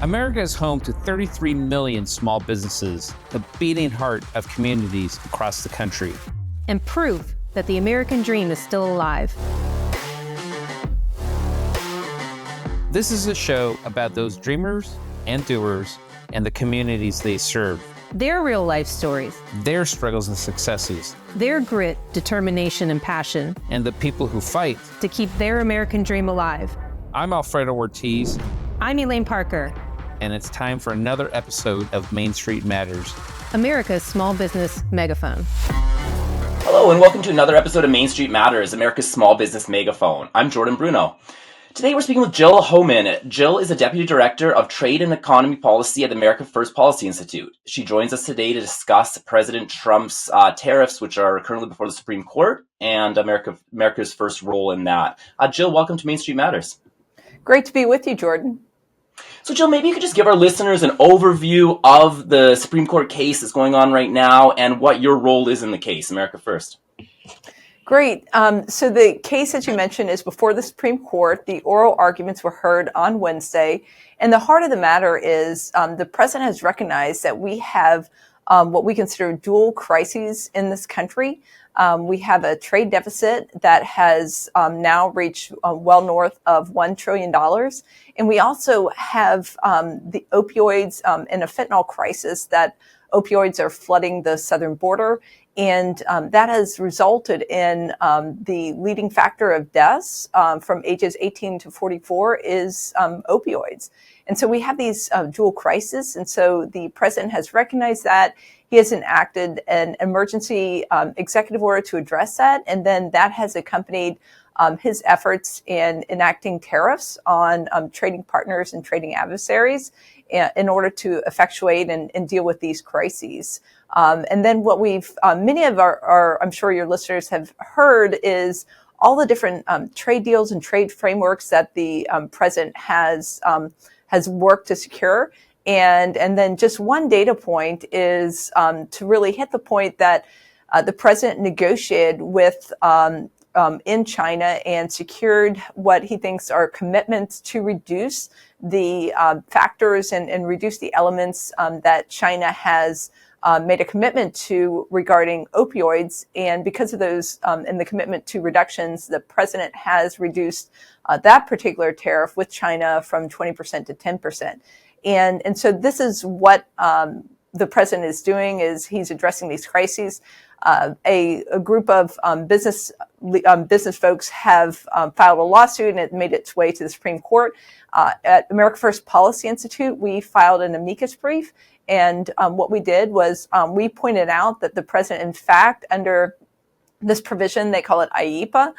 America is home to 33 million small businesses, the beating heart of communities across the country. And proof that the American dream is still alive. This is a show about those dreamers and doers and the communities they serve. Their real life stories. Their struggles and successes. Their grit, determination, and passion. And the people who fight to keep their American dream alive. I'm Alfredo Ortiz. I'm Elaine Parker. And it's time for another episode of Main Street Matters, America's small business megaphone. Hello and welcome to another episode of Main Street Matters, America's small business megaphone. I'm Jordan Bruneau. Today we're speaking with Jill Homan. Jill is a Deputy Director of Trade and Economy Policy at the America First Policy Institute. She joins us today to discuss President Trump's tariffs, which are currently before the Supreme Court, and America's first role in that. Jill, welcome to Main Street Matters. Great to be with you, Jordan. So, Jill, maybe you could just give our listeners an overview of the Supreme Court case that's going on right now and what your role is in the case, America First. Great. So the case, as you mentioned, is before the Supreme Court. The oral arguments were heard on Wednesday. And the heart of the matter is the president has recognized that we have what we consider dual crises in this country. We have a trade deficit that has now reached well north of $1 trillion. And we also have the opioids and a fentanyl crisis that opioids are flooding the southern border. And that has resulted in the leading factor of deaths from ages 18 to 44 is opioids. And so we have these dual crises. And so the president has recognized that. He has enacted an emergency executive order to address that. And then that has accompanied his efforts in enacting tariffs on trading partners and trading adversaries in order to effectuate and deal with these crises. And then what many of our, I'm sure your listeners have heard, is all the different trade deals and trade frameworks that the president has worked to secure. And then just one data point is to really hit the point that the president negotiated with in China and secured what he thinks are commitments to reduce the factors and reduce the elements that China has made a commitment to regarding opioids. And because of those and the commitment to reductions, the president has reduced that particular tariff with China from 20% to 10%. And so this is what the president is doing, is he's addressing these crises. A group of business folks have filed a lawsuit, and it made its way to the Supreme Court. At America First Policy Institute, we filed an amicus brief, and what we did was we pointed out that the president, in fact, under this provision, they call it IEPA,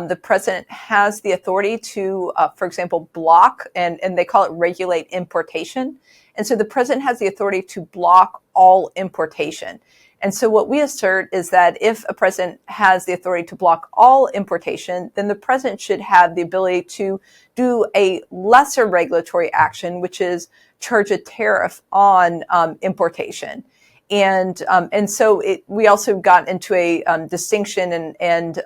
the president has the authority to, for example, block, and they call it regulate importation. And so the president has the authority to block all importation. And so what we assert is that if a president has the authority to block all importation, then the president should have the ability to do a lesser regulatory action, which is charge a tariff on importation. And so we also got into a distinction, and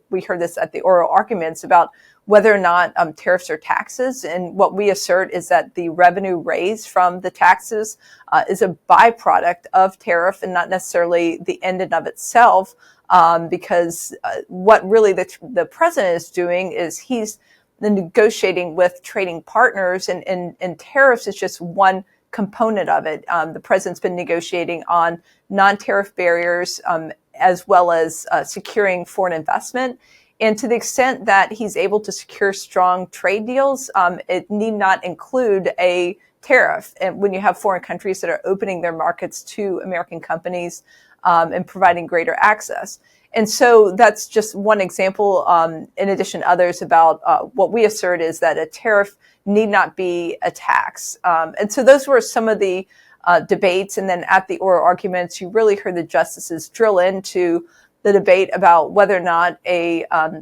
we heard this at the oral arguments about whether or not tariffs are taxes. And what we assert is that the revenue raised from the taxes is a byproduct of tariff and not necessarily the end in of itself, because what really the president is doing is he's negotiating with trading partners, and tariffs is just one component of it. The president's been negotiating on non-tariff barriers as well as securing foreign investment. And to the extent that he's able to secure strong trade deals, it need not include a tariff. And when you have foreign countries that are opening their markets to American companies and providing greater access. And so that's just one example, in addition to others, about what we assert is that a tariff need not be a tax. And so those were some of the debates. And then at the oral arguments, you really heard the justices drill into the debate about whether or not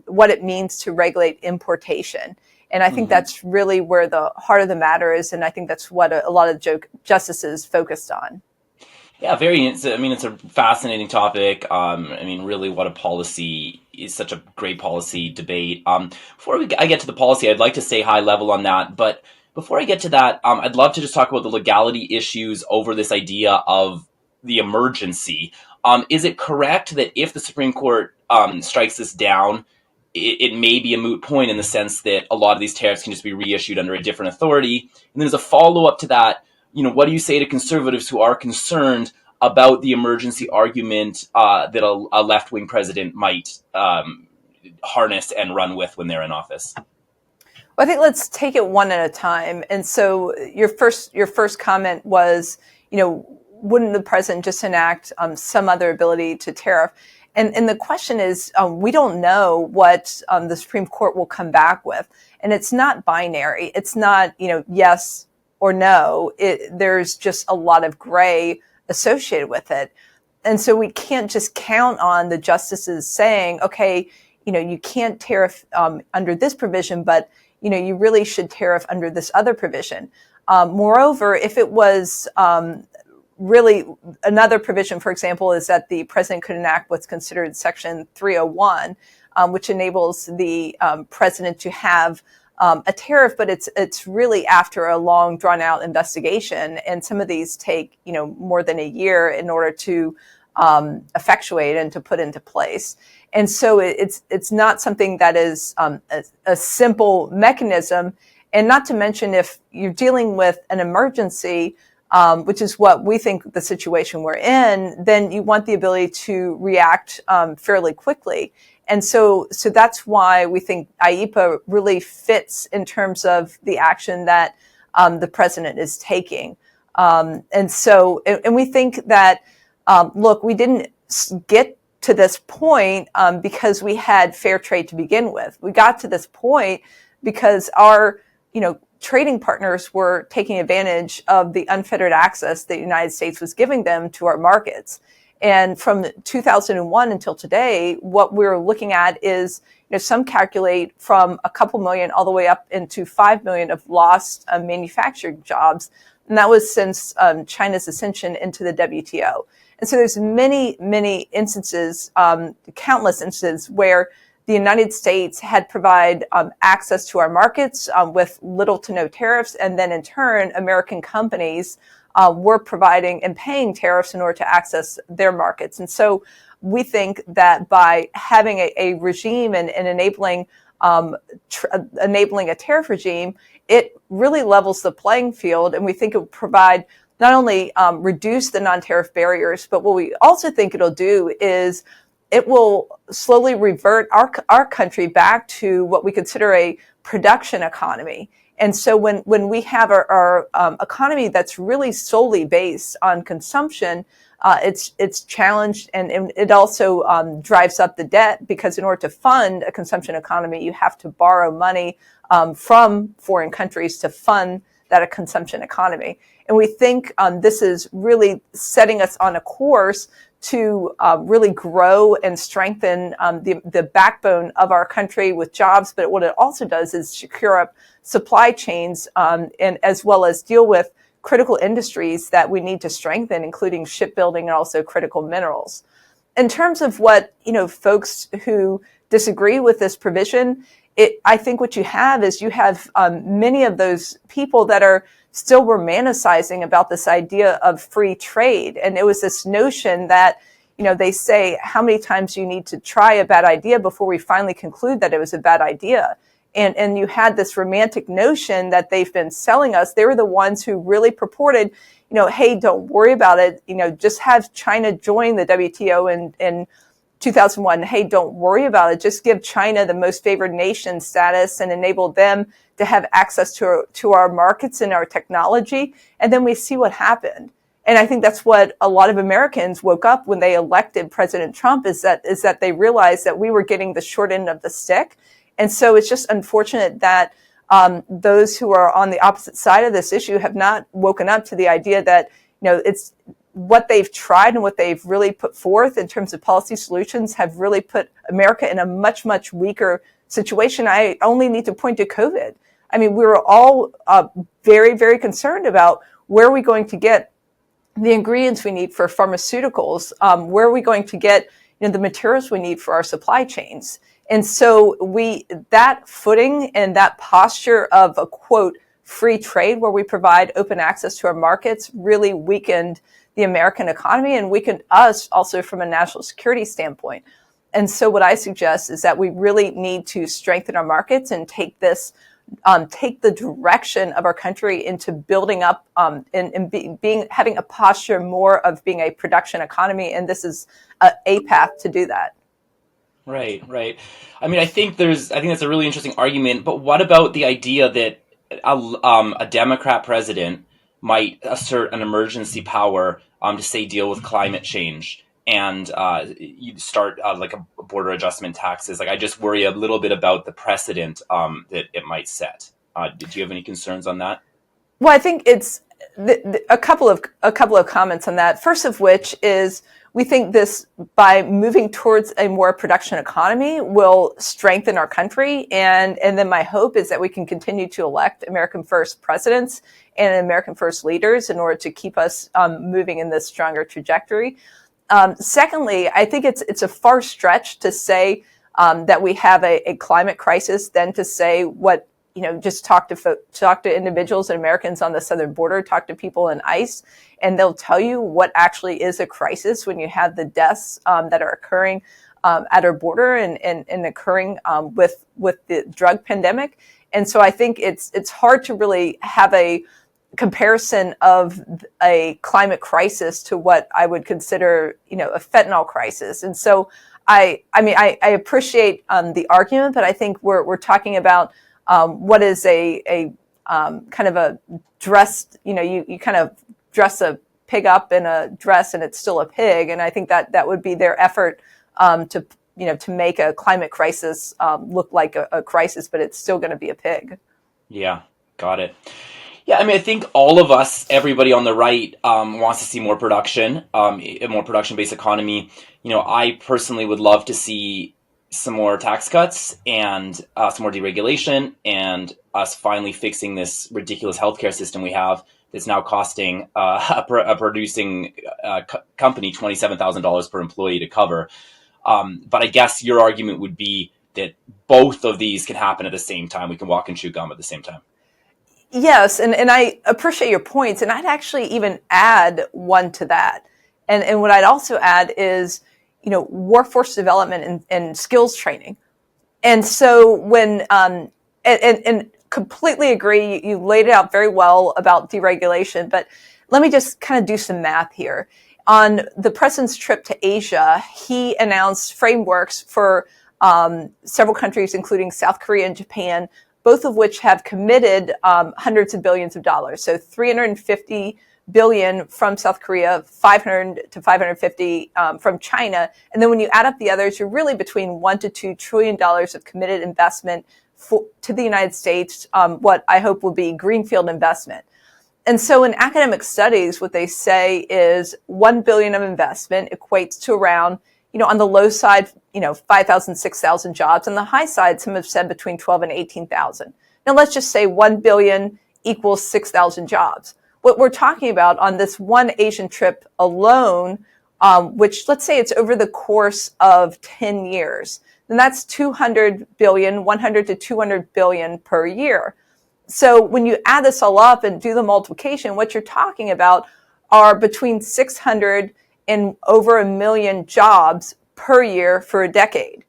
what it means to regulate importation. And I think that's really where the heart of the matter is. And I think that's what a lot of justices focused on. Yeah, it's a fascinating topic. Really what a policy is, such a great policy debate. Before I get to the policy, I'd like to stay high level on that. But Before I get to that, I'd love to just talk about the legality issues over this idea of the emergency. Is it correct that if the Supreme Court strikes this down, it may be a moot point in the sense that a lot of these tariffs can just be reissued under a different authority? And then as a follow-up to that, what do you say to conservatives who are concerned about the emergency argument that a left-wing president might harness and run with when they're in office? Well, I think let's take it one at a time. And so your first comment was, wouldn't the president just enact some other ability to tariff? And the question is, we don't know what the Supreme Court will come back with. And it's not binary. It's not, yes or no. There's just a lot of gray associated with it. And so we can't just count on the justices saying, okay, you can't tariff under this provision, but you really should tariff under this other provision. Moreover, if it was really another provision, for example, is that the president could enact what's considered Section 301, which enables the president to have a tariff, but it's really after a long, drawn-out investigation, and some of these take more than a year in order to effectuate and to put into place. And so it's not something that is a simple mechanism. And not to mention, if you're dealing with an emergency, which is what we think the situation we're in, then you want the ability to react fairly quickly. And so that's why we think IEPA really fits in terms of the action that the president is taking. And we think that, look, we didn't get to this point because we had fair trade to begin with. We got to this point because our, trading partners were taking advantage of the unfettered access that the United States was giving them to our markets. And from 2001 until today, what we're looking at is, some calculate from a couple million all the way up into 5 million of lost manufacturing jobs. And that was since China's ascension into the WTO. And so there's many, many instances, countless instances where the United States had provided access to our markets with little to no tariffs. And then in turn, American companies were providing and paying tariffs in order to access their markets. And so we think that by having a regime and enabling a tariff regime, it really levels the playing field. And we think it will provide not only reduce the non-tariff barriers, but what we also think it'll do is it will slowly revert our country back to what we consider a production economy. And so when we have our economy that's really solely based on consumption, it's challenged, and it also drives up the debt, because in order to fund a consumption economy, you have to borrow money from foreign countries to fund that consumption economy. And we think this is really setting us on a course to really grow and strengthen the backbone of our country with jobs. But what it also does is secure up supply chains and as well as deal with critical industries that we need to strengthen, including shipbuilding and also critical minerals. In terms of what, folks who disagree with this provision, I think what you have is many of those people that are still romanticizing about this idea of free trade. And it was this notion that, they say, how many times you need to try a bad idea before we finally conclude that it was a bad idea. And you had this romantic notion that they've been selling us. They were the ones who really purported, hey, don't worry about it. Just have China join the WTO in 2001. Hey, don't worry about it. Just give China the most favored nation status and enable them to have access to our markets and our technology. And then we see what happened. And I think that's what a lot of Americans woke up when they elected President Trump, is that they realized that we were getting the short end of the stick. And so it's just unfortunate that those who are on the opposite side of this issue have not woken up to the idea that, it's what they've tried and what they've really put forth in terms of policy solutions have really put America in a much, much weaker situation. I only need to point to COVID. I mean, we were all very, very concerned about where are we going to get the ingredients we need for pharmaceuticals, where are we going to get the materials we need for our supply chains. And so that footing and that posture of a, quote, free trade, where we provide open access to our markets, really weakened the American economy and weakened us also from a national security standpoint. And so what I suggest is that we really need to strengthen our markets and take the direction of our country into building up and having a posture more of being a production economy. And this is a path to do that. Right, right. I mean, I think that's a really interesting argument. But what about the idea that a Democrat president might assert an emergency power to say deal with climate change and you start like a border adjustment taxes? Like, I just worry a little bit about the precedent that it might set. Did you have any concerns on that? Well, I think it's a couple of comments on that. First of which is, we think this, by moving towards a more production economy, will strengthen our country. And then my hope is that we can continue to elect American first presidents and American first leaders in order to keep us moving in this stronger trajectory. Secondly, I think it's a far stretch to say that we have a climate crisis than to say what, just talk to individuals and Americans on the southern border, talk to people in ICE, and they'll tell you what actually is a crisis when you have the deaths that are occurring at our border and occurring with the drug pandemic. And so I think it's hard to really have a comparison of a climate crisis to what I would consider, a fentanyl crisis. And so I appreciate the argument, but I think we're talking about what is a kind of a dressed, you kind of dress a pig up in a dress and it's still a pig. And I think that would be their effort to make a climate crisis look like a crisis, but it's still going to be a pig. Yeah, got it. Yeah, I mean, I think all of us, everybody on the right, wants to see more production, a more production-based economy. I personally would love to see some more tax cuts and some more deregulation, and us finally fixing this ridiculous healthcare system we have that's now costing a producing company $27,000 per employee to cover. But I guess your argument would be that both of these can happen at the same time. We can walk and chew gum at the same time. Yes, and I appreciate your points, and I'd actually even add one to that. And what I'd also add is, workforce development and skills training. And so when and completely agree, you laid it out very well about deregulation, but let me just kind of do some math here. On the president's trip to Asia, he announced frameworks for several countries, including South Korea and Japan, both of which have committed hundreds of billions of dollars. So $350 billion from South Korea, 500 to 550 from China. And then when you add up the others, you're really between $1 to $2 trillion of committed investment to the United States, what I hope will be greenfield investment. And so in academic studies, what they say is 1 billion of investment equates to around, on the low side, 5,000, 6,000 jobs. On the high side, some have said between 12 and 18,000. Now let's just say 1 billion equals 6,000 jobs. What we're talking about on this one Asian trip alone, which let's say it's over the course of 10 years, then that's 200 billion, 100 to 200 billion per year. So when you add this all up and do the multiplication, what you're talking about are between 600 and over 1 million jobs per year for a decade.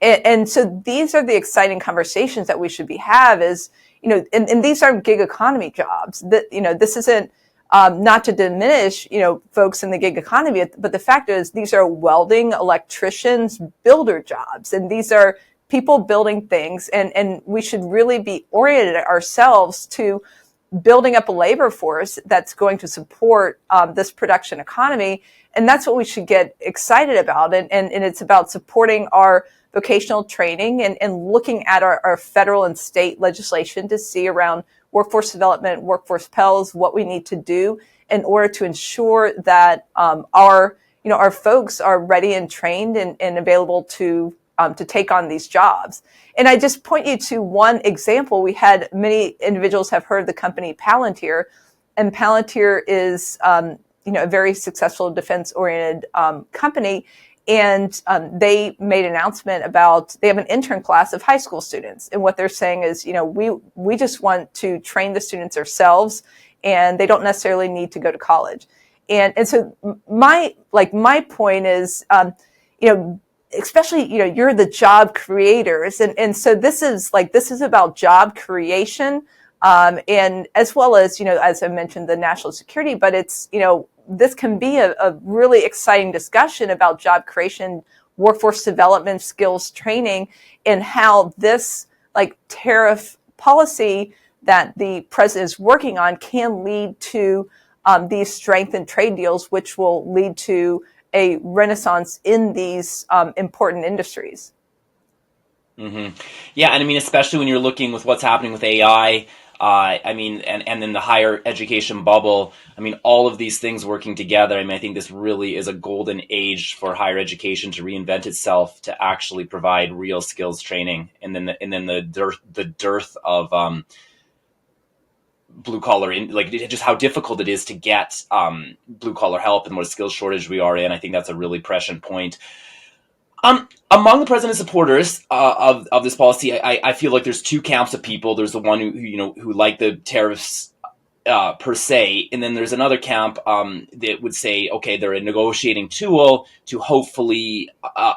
And so these are the exciting conversations that we should have is, and these are gig economy jobs that, this isn't not to diminish, folks in the gig economy, but the fact is these are welding, electricians, builder jobs. And these are people building things. And we should really be oriented ourselves to building up a labor force that's going to support this production economy. And that's what we should get excited about. And it's about supporting our vocational training and looking at our federal and state legislation to see around workforce development, workforce Pels, what we need to do in order to ensure that our folks are ready and trained and available to take on these jobs. And I just point you to one example. We had many individuals have heard of the company Palantir, and Palantir is a very successful defense-oriented company. And they made an announcement about they have an intern class of high school students, and what they're saying is, we just want to train the students ourselves, and they don't necessarily need to go to college. And so my point is, especially you're the job creators, and so this is about job creation, and as well as as I mentioned, the national security, but it's this can be a really exciting discussion about job creation, workforce development, skills training, and how this tariff policy that the president is working on can lead to these strengthened trade deals, which will lead to a renaissance in these important industries. Mm-hmm. Yeah, and I mean, especially when you're looking with what's happening with AI, and then the higher education bubble. I mean, all of these things working together. I mean, I think this really is a golden age for higher education to reinvent itself to actually provide real skills training, and then the dearth of blue collar, just how difficult it is to get blue collar help and what a skills shortage we are in. I think that's a really prescient point. Among the president's supporters of this policy, I feel like there's two camps of people. There's the one who like the tariffs per se, and then there's another camp that would say, okay, they're a negotiating tool to hopefully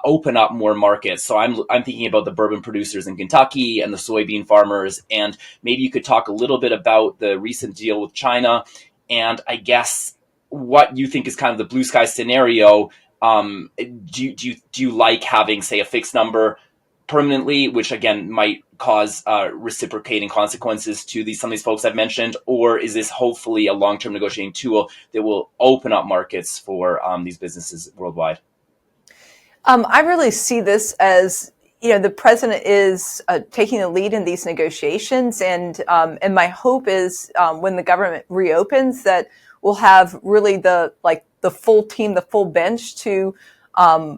open up more markets. So I'm thinking about the bourbon producers in Kentucky and the soybean farmers, and maybe you could talk a little bit about the recent deal with China, and I guess what you think is kind of the blue sky scenario. Do you like having, say, a fixed number permanently, which again might cause reciprocating consequences to some of these folks I've mentioned, or is this hopefully a long-term negotiating tool that will open up markets for these businesses worldwide? I really see this as the president is taking the lead in these negotiations, and my hope is when the government reopens that we'll have really the full team, the full bench to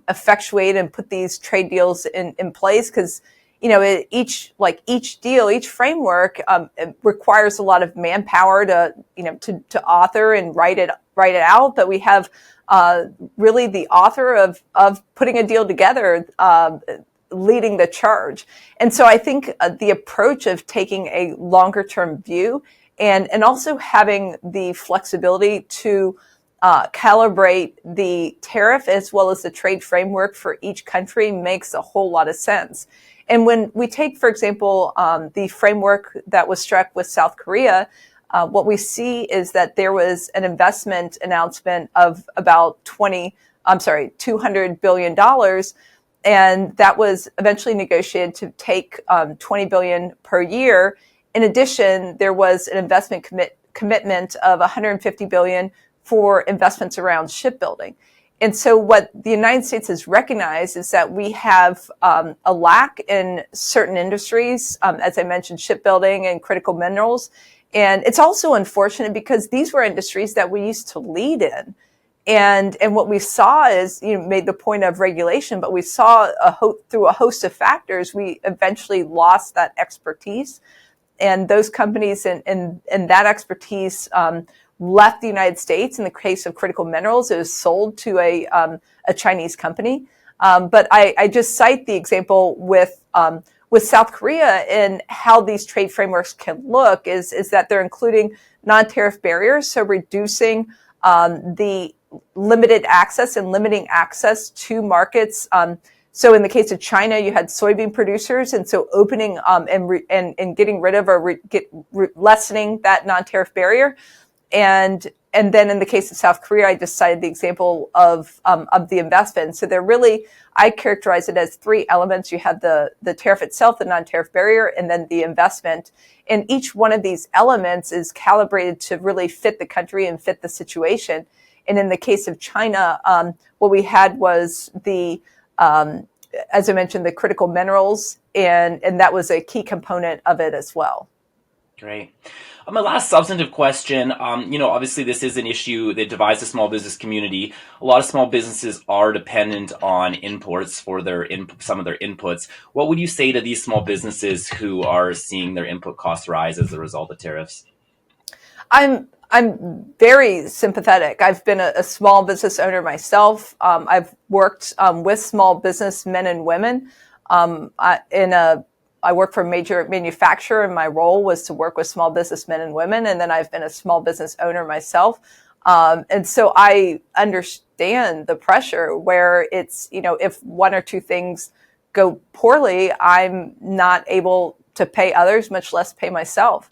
effectuate and put these trade deals in place, because each deal, each framework it requires a lot of manpower to author and write it out. But we have really the author of putting a deal together leading the charge. And so I think the approach of taking a longer term view and also having the flexibility to calibrate the tariff as well as the trade framework for each country makes a whole lot of sense. And when we take, for example, the framework that was struck with South Korea, what we see is that there was an investment announcement of about $200 billion. And that was eventually negotiated to take $20 billion per year. In addition, there was an investment commitment of $150 billion for investments around shipbuilding. And so what the United States has recognized is that we have a lack in certain industries, as I mentioned, shipbuilding and critical minerals. And it's also unfortunate because these were industries that we used to lead in. And what we saw is, made the point of regulation, but we saw through a host of factors, we eventually lost that expertise. And those companies and that expertise left the United States. In the case of critical minerals, it was sold to a Chinese company. But I just cite the example with South Korea and how these trade frameworks can look is that they're including non-tariff barriers, so reducing the limited access and limiting access to markets. So in the case of China, you had soybean producers, and so opening and getting rid of or lessening that non-tariff barrier. And then in the case of South Korea, I just cited the example of the investment. So they're really, I characterize it as three elements. You have the tariff itself, the non-tariff barrier, and then the investment. And each one of these elements is calibrated to really fit the country and fit the situation. And in the case of China, what we had was as I mentioned, the critical minerals, and that was a key component of it as well. Great. My last substantive question, obviously this is an issue that divides the small business community. A lot of small businesses are dependent on imports for some of their inputs. What would you say to these small businesses who are seeing their input costs rise as a result of tariffs? I'm very sympathetic. I've been a small business owner myself. I've worked with small business men and women. I work for a major manufacturer, and my role was to work with small business men and women. And then I've been a small business owner myself. And so I understand the pressure where it's, if one or two things go poorly, I'm not able to pay others, much less pay myself.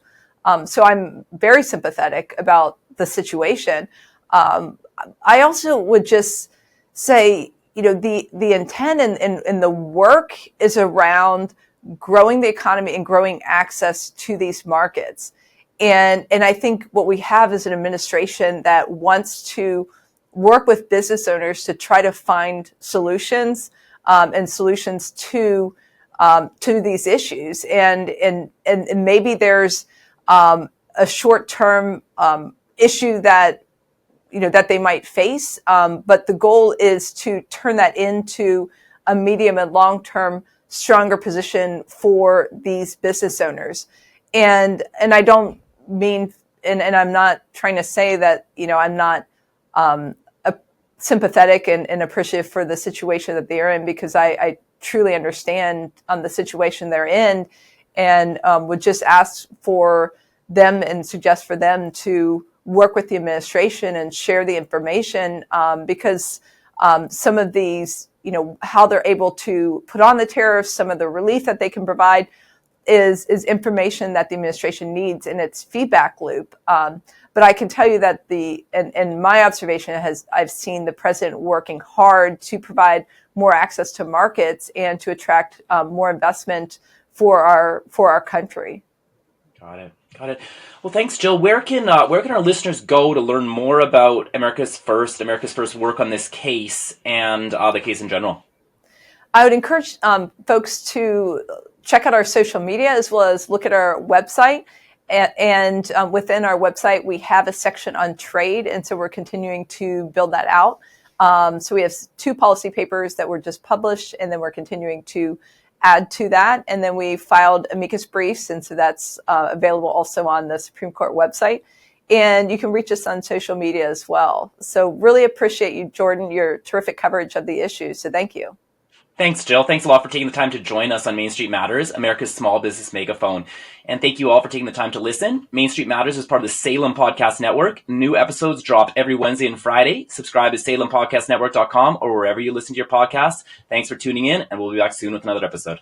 So I'm very sympathetic about the situation. I also would just say, the intent and the work is around growing the economy and growing access to these markets. And I think what we have is an administration that wants to work with business owners to try to find solutions and solutions to these issues. And maybe there's a short-term issue that that they might face, but the goal is to turn that into a medium and long-term stronger position for these business owners. And I don't mean, and I'm not trying to say that I'm not sympathetic and appreciative for the situation that they're in, because I truly understand the situation they're in, and would just ask for them and suggest for them to work with the administration and share the information, because some of these, how they're able to put on the tariffs, some of the relief that they can provide is information that the administration needs in its feedback loop. But I can tell you that and my observation I've seen the president working hard to provide more access to markets and to attract more investment for our country. Got it. Well, thanks, Jill. Where can our listeners go to learn more about America's First work on this case and the case in general? I would encourage folks to check out our social media as well as look at our website. And within our website, we have a section on trade, and so we're continuing to build that out. So we have 2 policy papers that were just published, and then we're continuing to add to that. And then we filed amicus briefs, and so that's available also on the Supreme Court website. And you can reach us on social media as well. So really appreciate you, Jordan, your terrific coverage of the issue. So thank you. Thanks, Jill. Thanks a lot for taking the time to join us on Main Street Matters, America's small business megaphone. And thank you all for taking the time to listen. Main Street Matters is part of the Salem Podcast Network. New episodes drop every Wednesday and Friday. Subscribe at salempodcastnetwork.com or wherever you listen to your podcasts. Thanks for tuning in, and we'll be back soon with another episode.